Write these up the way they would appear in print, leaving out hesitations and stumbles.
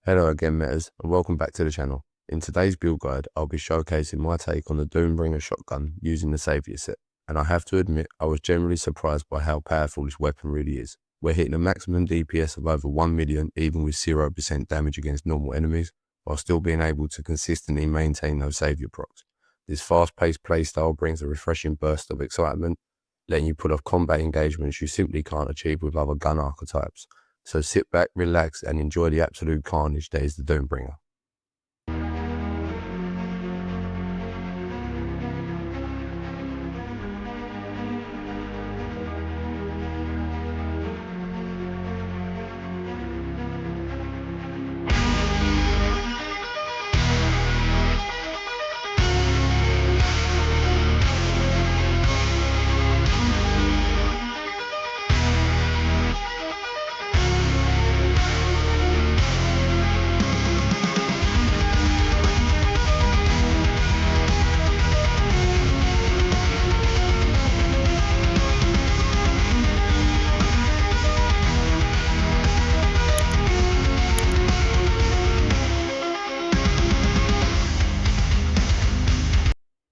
Hello again, Metas, and welcome back to the channel. In today's build guide, I'll be showcasing my take on the Doombringer shotgun using the Saviour set, and I have to admit I was generally surprised by how powerful this weapon really is. We're hitting a maximum DPS of over 1 million even with 0% damage against normal enemies, while still being able to consistently maintain those Saviour procs. This fast-paced playstyle brings a refreshing burst of excitement, letting you pull off combat engagements you simply can't achieve with other gun archetypes. So sit back, relax, and enjoy the absolute carnage that is the Doombringer.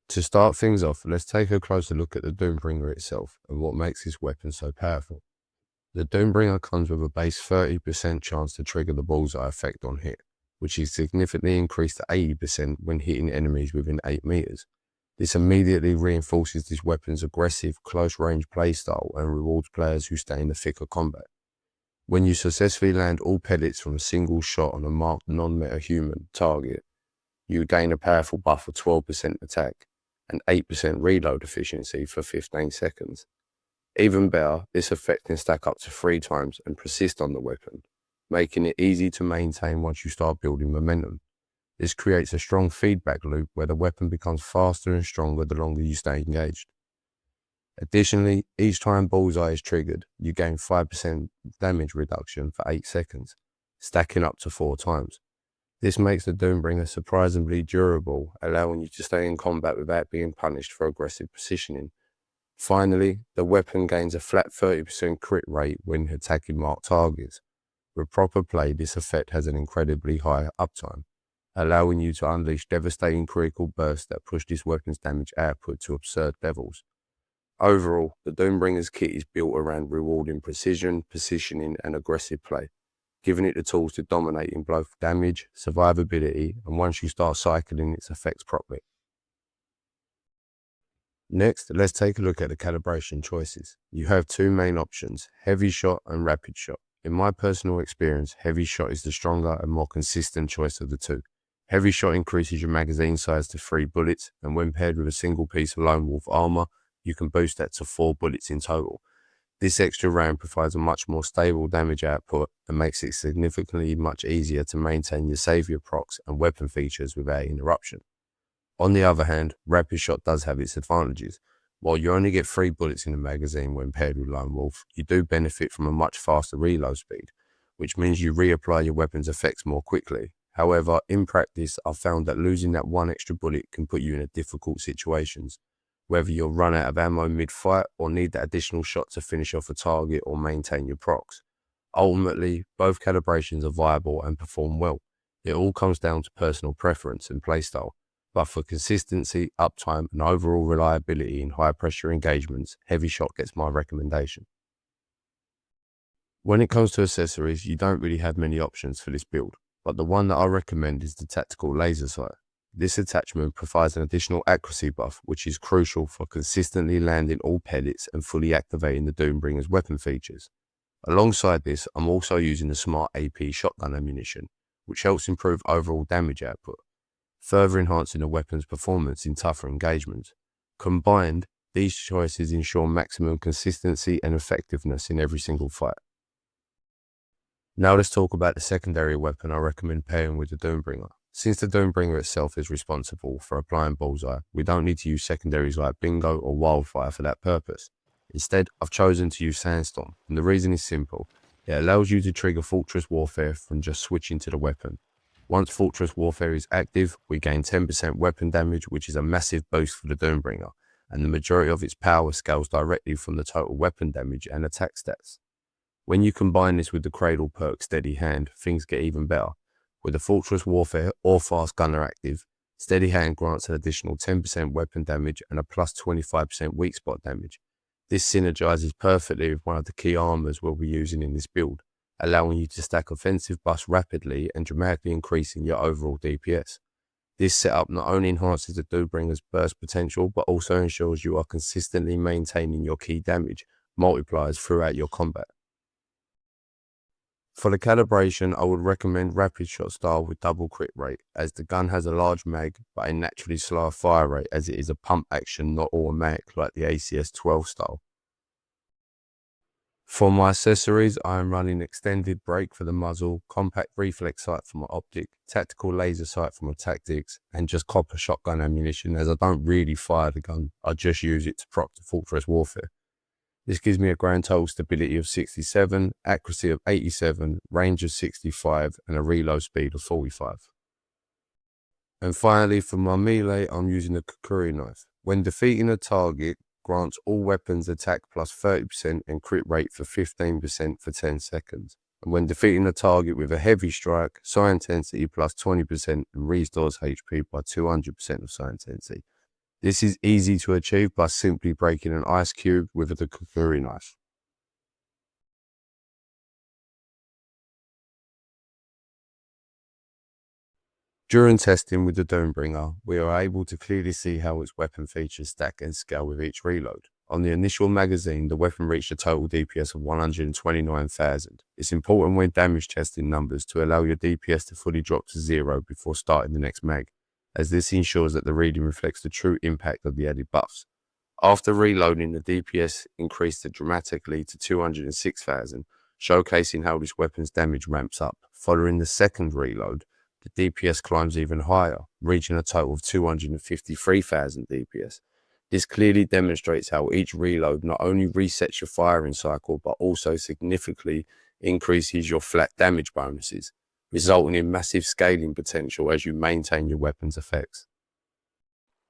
To start things off, let's take a closer look at the Doombringer itself and what makes this weapon so powerful. The Doombringer comes with a base 30% chance to trigger the bullseye effect on hit, which is significantly increased to 80% when hitting enemies within 8 meters. This immediately reinforces this weapon's aggressive, close-range playstyle and rewards players who stay in the thick of combat. When you successfully land all pellets from a single shot on a marked non-meta human target, you gain a powerful buff of 12% attack and 8% reload efficiency for 15 seconds. Even better, this effect can stack up to 3 times and persist on the weapon, making it easy to maintain once you start building momentum. This creates a strong feedback loop where the weapon becomes faster and stronger the longer you stay engaged. Additionally, each time bullseye is triggered, you gain 5% damage reduction for 8 seconds, stacking up to 4 times. This makes the Doombringer surprisingly durable, allowing you to stay in combat without being punished for aggressive positioning. Finally, the weapon gains a flat 30% crit rate when attacking marked targets. With proper play, this effect has an incredibly high uptime, allowing you to unleash devastating critical bursts that push this weapon's damage output to absurd levels. Overall, the Doombringer's kit is built around rewarding precision, positioning, and aggressive play, giving it the tools to dominate in both damage, survivability, and once you start cycling its effects properly. Next, let's take a look at the calibration choices. You have 2 main options, heavy shot and rapid shot. In my personal experience, heavy shot is the stronger and more consistent choice of the two. Heavy shot increases your magazine size to 3 bullets, and when paired with a single piece of Lone Wolf armor, you can boost that to 4 bullets in total. This extra round provides a much more stable damage output and makes it significantly much easier to maintain your Saviour procs and weapon features without interruption. On the other hand, rapid shot does have its advantages. While you only get 3 bullets in the magazine when paired with Lone Wolf, you do benefit from a much faster reload speed, which means you reapply your weapon's effects more quickly. However, in practice, I've found that losing that 1 extra bullet can put you in difficult situations, whether you'll run out of ammo mid-fight or need that additional shot to finish off a target or maintain your procs. Ultimately, both calibrations are viable and perform well. It all comes down to personal preference and playstyle, but for consistency, uptime, and overall reliability in high-pressure engagements, heavy shot gets my recommendation. When it comes to accessories, you don't really have many options for this build, but the one that I recommend is the tactical laser sight. This attachment provides an additional accuracy buff, which is crucial for consistently landing all pellets and fully activating the Doombringer's weapon features. Alongside this, I'm also using the Smart AP shotgun ammunition, which helps improve overall damage output, further enhancing the weapon's performance in tougher engagements. Combined, these choices ensure maximum consistency and effectiveness in every single fight. Now let's talk about the secondary weapon I recommend pairing with the Doombringer. Since the Doombringer itself is responsible for applying bullseye, we don't need to use secondaries like Bingo or Wildfire for that purpose. Instead, I've chosen to use Sandstorm, and the reason is simple. It allows you to trigger Fortress Warfare from just switching to the weapon. Once Fortress Warfare is active, we gain 10% weapon damage, which is a massive boost for the Doombringer, and the majority of its power scales directly from the total weapon damage and attack stats. When you combine this with the Cradle perk Steady Hand, things get even better. With the Fortress Warfare or Fast Gunner active, Steady Hand grants an additional 10% weapon damage and a plus 25% weak spot damage. This synergizes perfectly with one of the key armors we'll be using in this build, allowing you to stack offensive buffs rapidly and dramatically increasing your overall DPS. This setup not only enhances the Doombringer's burst potential, but also ensures you are consistently maintaining your key damage multipliers throughout your combat. For the calibration, I would recommend rapid shot style with double crit rate, as the gun has a large mag but a naturally slower fire rate, as it is a pump action, not automatic like the ACS-12 style. For my accessories, I am running extended brake for the muzzle, compact reflex sight for my optic, tactical laser sight for my tactics, and just copper shotgun ammunition, as I don't really fire the gun, I just use it to proc the Fortress Warfare. This gives me a grand total stability of 67, accuracy of 87, range of 65, and a reload speed of 45. And finally, for my melee, I'm using the Kukuri knife. When defeating a target, grants all weapons attack plus 30% and crit rate for 15% for 10 seconds. And when defeating a target with a heavy strike, psi intensity plus 20% and restores HP by 200% of psi intensity. This is easy to achieve by simply breaking an ice cube with the Kukuri knife. During testing with the Doombringer, we are able to clearly see how its weapon features stack and scale with each reload. On the initial magazine, the weapon reached a total DPS of 129,000. It's important when damage testing numbers to allow your DPS to fully drop to 0 before starting the next mag, as this ensures that the reading reflects the true impact of the added buffs. After reloading, the DPS increased dramatically to 206,000, showcasing how this weapon's damage ramps up. Following the second reload, the DPS climbs even higher, reaching a total of 253,000 DPS. This clearly demonstrates how each reload not only resets your firing cycle, but also significantly increases your flat damage bonuses, resulting in massive scaling potential as you maintain your weapon's effects.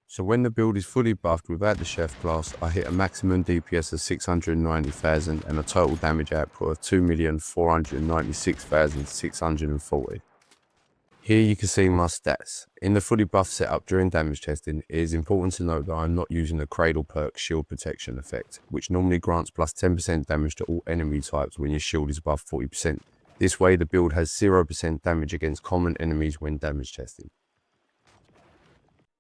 So when the build is fully buffed without the chef class, I hit a maximum DPS of 690,000 and a total damage output of 2,496,640. Here you can see my stats. In the fully buffed setup during damage testing, it is important to note that I'm not using the Cradle perk shield protection effect, which normally grants plus 10% damage to all enemy types when your shield is above 40%. This way the build has 0% damage against common enemies when damage testing.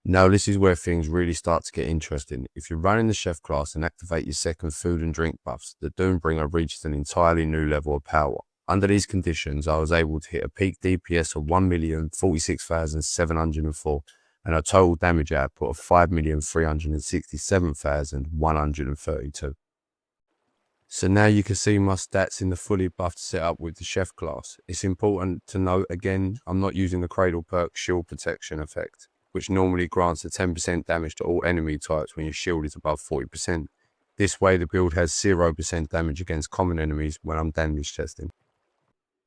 Now this is where things really start to get interesting. If you're running the chef class and activate your second food and drink buffs, the Doombringer reaches an entirely new level of power. Under these conditions, I was able to hit a peak DPS of 1,046,704 and a total damage output of 5,367,132. So now you can see my stats in the fully buffed setup with the chef class. It's important to note again, I'm not using the Cradle perk shield protection effect, which normally grants a 10% damage to all enemy types when your shield is above 40%. This way the build has 0% damage against common enemies when I'm damage testing.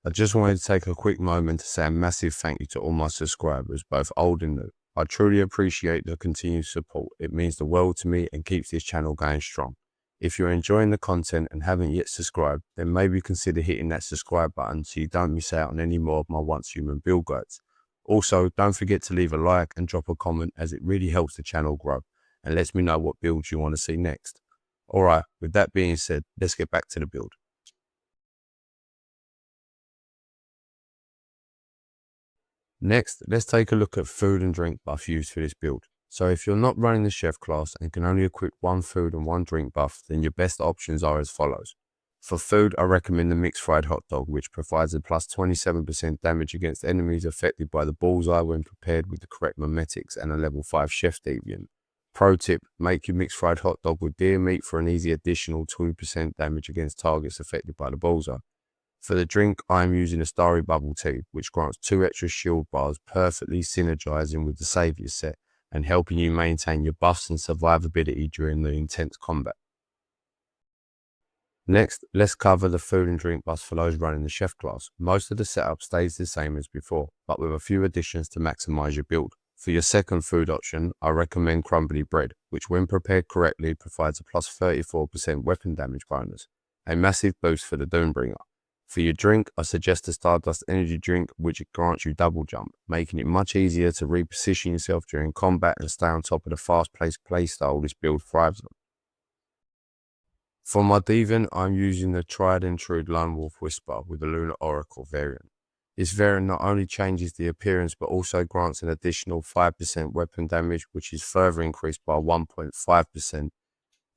I just wanted to take a quick moment to say a massive thank you to all my subscribers, both old and new. I truly appreciate the continued support. It means the world to me and keeps this channel going strong. If you're enjoying the content and haven't yet subscribed, then maybe consider hitting that subscribe button so you don't miss out on any more of my Once Human build guides. Also, don't forget to leave a like and drop a comment, as it really helps the channel grow and lets me know what builds you want to see next. Alright, with that being said, let's get back to the build. Next, let's take a look at food and drink buff used for this build. So if you're not running the chef class and can only equip one food and one drink buff, then your best options are as follows. For food, I recommend the mixed fried hot dog, which provides a plus 27% damage against enemies affected by the bullseye when prepared with the correct mimetics and a level 5 chef deviant. Pro tip, make your mixed fried hot dog with deer meat for an easy additional 2% damage against targets affected by the bullseye. For the drink, I am using a Starry Bubble Tea, which grants 2 extra shield bars, perfectly synergizing with the Saviour set and helping you maintain your buffs and survivability during the intense combat. Next, let's cover the food and drink buffs for those running the chef class. Most of the setup stays the same as before, but with a few additions to maximize your build. For your second food option, I recommend crumbly bread, which when prepared correctly provides a plus 34% weapon damage bonus, a massive boost for the Doombringer. For your drink, I suggest the Stardust Energy drink, which grants you double jump, making it much easier to reposition yourself during combat and stay on top of the fast-paced playstyle this build thrives on. For my Deviant, I'm using the tried and true Lone Wolf Whisper with the Lunar Oracle variant. This variant not only changes the appearance but also grants an additional 5% weapon damage, which is further increased by 1.5%,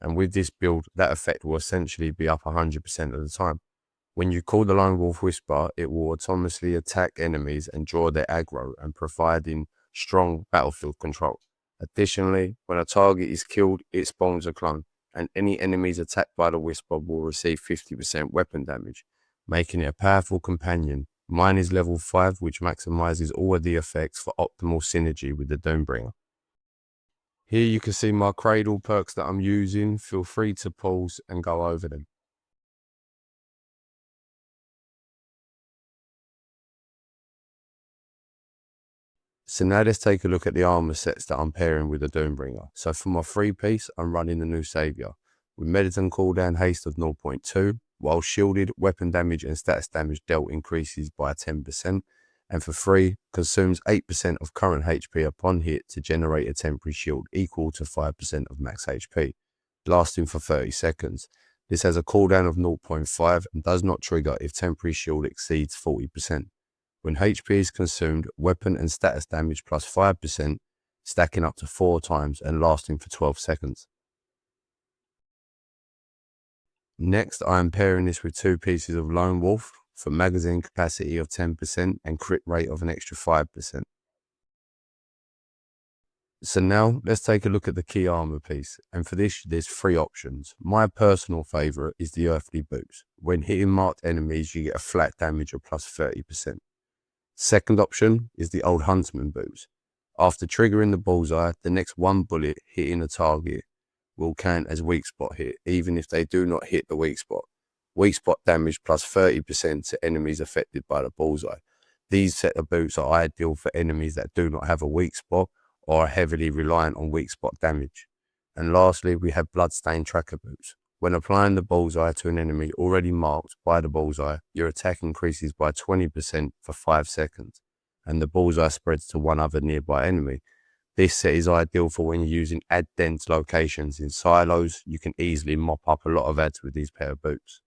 and with this build, that effect will essentially be up 100% of the time. When you call the Lone Wolf Whisper, it will autonomously attack enemies and draw their aggro and providing strong battlefield control. Additionally, when a target is killed, it spawns a clone, and any enemies attacked by the Whisper will receive 50% weapon damage, making it a powerful companion. Mine is level 5, which maximizes all of the effects for optimal synergy with the Doombringer. Here you can see my cradle perks that I'm using. Feel free to pause and go over them. So now let's take a look at the armor sets that I'm pairing with the Doombringer. So for my 3-piece, I'm running the new Savior with Mediton cooldown haste of 0.2, while shielded, weapon damage and status damage dealt increases by 10%, and for free, consumes 8% of current HP upon hit to generate a temporary shield equal to 5% of max HP, lasting for 30 seconds. This has a cooldown of 0.5 and does not trigger if temporary shield exceeds 40%. When HP is consumed, weapon and status damage plus 5%, stacking up to 4 times and lasting for 12 seconds. Next, I am pairing this with 2 pieces of Lone Wolf for magazine capacity of 10% and crit rate of an extra 5%. So now, let's take a look at the key armor piece, and for this there's 3 options. My personal favourite is the Earthly Boots. When hitting marked enemies, you get a flat damage of plus 30%. Second option is the Old Huntsman Boots. After triggering the bullseye, the next 1 bullet hitting a target will count as weak spot hit, even if they do not hit the weak spot. Weak spot damage plus 30% to enemies affected by the bullseye. These set of boots are ideal for enemies that do not have a weak spot or are heavily reliant on weak spot damage. And lastly, we have Bloodstained Tracker Boots. When applying the bullseye to an enemy already marked by the bullseye, your attack increases by 20% for 5 seconds, and the bullseye spreads to one other nearby enemy. This set is ideal for when you're using ad-dense locations in silos. You can easily mop up a lot of ads with these pair of boots.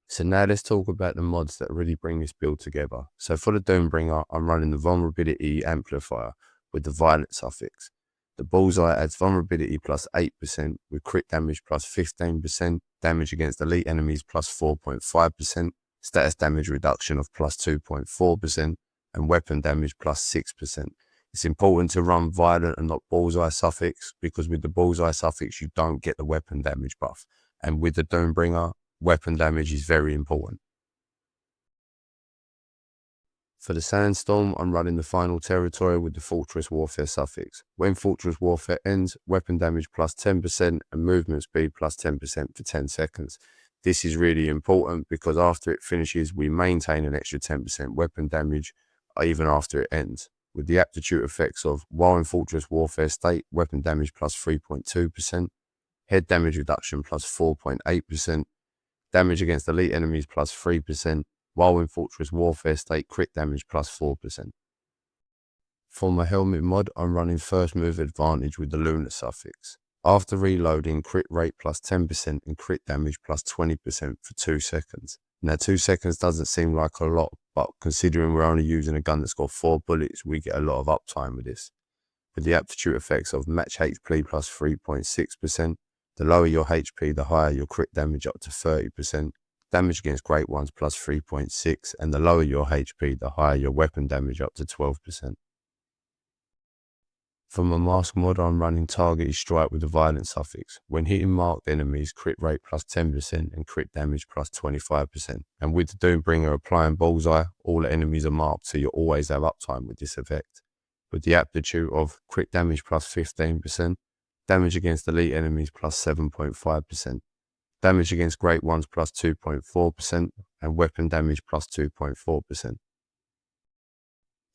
So now let's talk about the mods that really bring this build together. So for the Doombringer, I'm running the Vulnerability Amplifier with the Violent suffix. The bullseye adds vulnerability plus 8%, with crit damage plus 15%, damage against elite enemies plus 4.5%, status damage reduction of plus 2.4%, and weapon damage plus 6%. It's important to run violent and not bullseye suffix, because with the bullseye suffix you don't get the weapon damage buff, and with the Doombringer, weapon damage is very important. For the Sandstorm, I'm running the Final Territory with the Fortress Warfare suffix. When Fortress Warfare ends, weapon damage plus 10% and movement speed plus 10% for 10 seconds. This is really important because after it finishes, we maintain an extra 10% weapon damage even after it ends. With the aptitude effects of while in Fortress Warfare state, weapon damage plus 3.2%, head damage reduction plus 4.8%, damage against elite enemies plus 3%, while in Fortress Warfare state, crit damage plus 4%. For my helmet mod, I'm running First Move Advantage with the Lunar suffix. After reloading, crit rate plus 10% and crit damage plus 20% for 2 seconds. Now 2 seconds doesn't seem like a lot, but considering we're only using a gun that's got 4 bullets, we get a lot of uptime with this. With the aptitude effects of match HP plus 3.6%, the lower your HP, the higher your crit damage up to 30%, damage against Great Ones plus 3.6, and the lower your HP, the higher your weapon damage up to 12%. For my mask mod, I'm running Targeted Strike with the Violent suffix. When hitting marked enemies, crit rate plus 10% and crit damage plus 25%. And with the Doombringer applying bullseye, all enemies are marked, so you always have uptime with this effect. With the aptitude of crit damage plus 15%, damage against elite enemies plus 7.5%, damage against Great Ones plus 2.4%, and weapon damage plus 2.4%.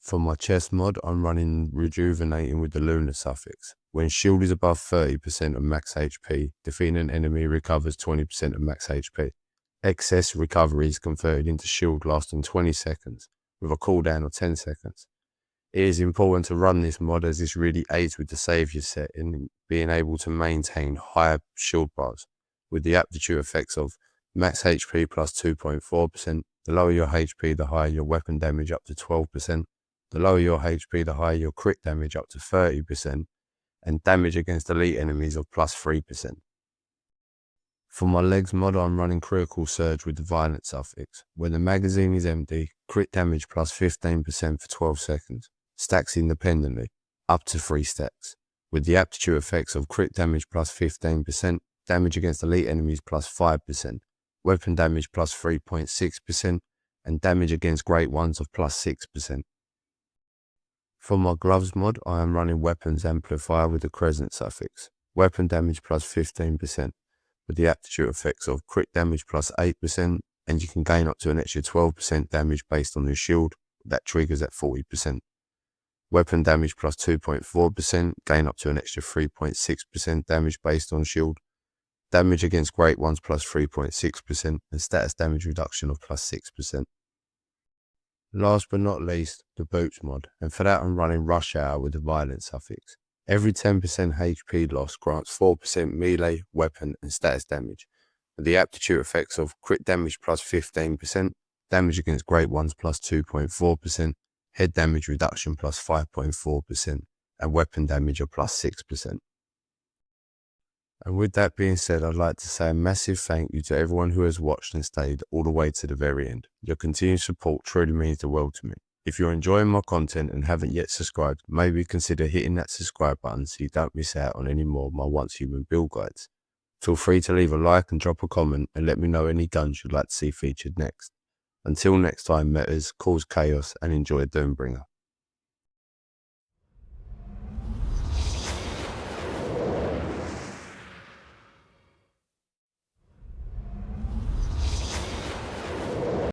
For my chest mod, I'm running Rejuvenating with the Lunar suffix. When shield is above 30% of max HP, defeating an enemy recovers 20% of max HP. Excess recovery is converted into shield lasting 20 seconds, with a cooldown of 10 seconds. It is important to run this mod as this really aids with the savior set in being able to maintain higher shield bars, with the aptitude effects of max HP plus 2.4%, the lower your HP the higher your weapon damage up to 12%, the lower your HP the higher your crit damage up to 30%, and damage against elite enemies of plus 3%. For my legs mod, I'm running Critical Surge with the Violent suffix. When the magazine is empty, crit damage plus 15% for 12 seconds. Stacks independently, up to 3 stacks, with the aptitude effects of crit damage plus 15%, damage against elite enemies plus 5%, weapon damage plus 3.6%, and damage against great ones of plus 6%. For my gloves mod, I am running Weapons Amplifier with the Crescent suffix. Weapon damage plus 15%, with the aptitude effects of crit damage plus 8%, and you can gain up to an extra 12% damage based on your shield. That triggers at 40%. Weapon damage plus 2.4%, gain up to an extra 3.6% damage based on shield. Damage against great ones plus 3.6%, and status damage reduction of plus 6%. Last but not least, the boots mod, and for that I'm running Rush Hour with the Violent suffix. Every 10% HP loss grants 4% melee, weapon and status damage, with the aptitude effects of crit damage plus 15%, damage against great ones plus 2.4%, head damage reduction plus 5.4%, and weapon damage of plus 6%. And with that being said, I'd like to say a massive thank you to everyone who has watched and stayed all the way to the very end. Your continued support truly means the world to me. If you're enjoying my content and haven't yet subscribed, maybe consider hitting that subscribe button so you don't miss out on any more of my Once Human build guides. Feel free to leave a like and drop a comment and let me know any guns you'd like to see featured next. Until next time, metas, cause chaos and enjoy Doombringer.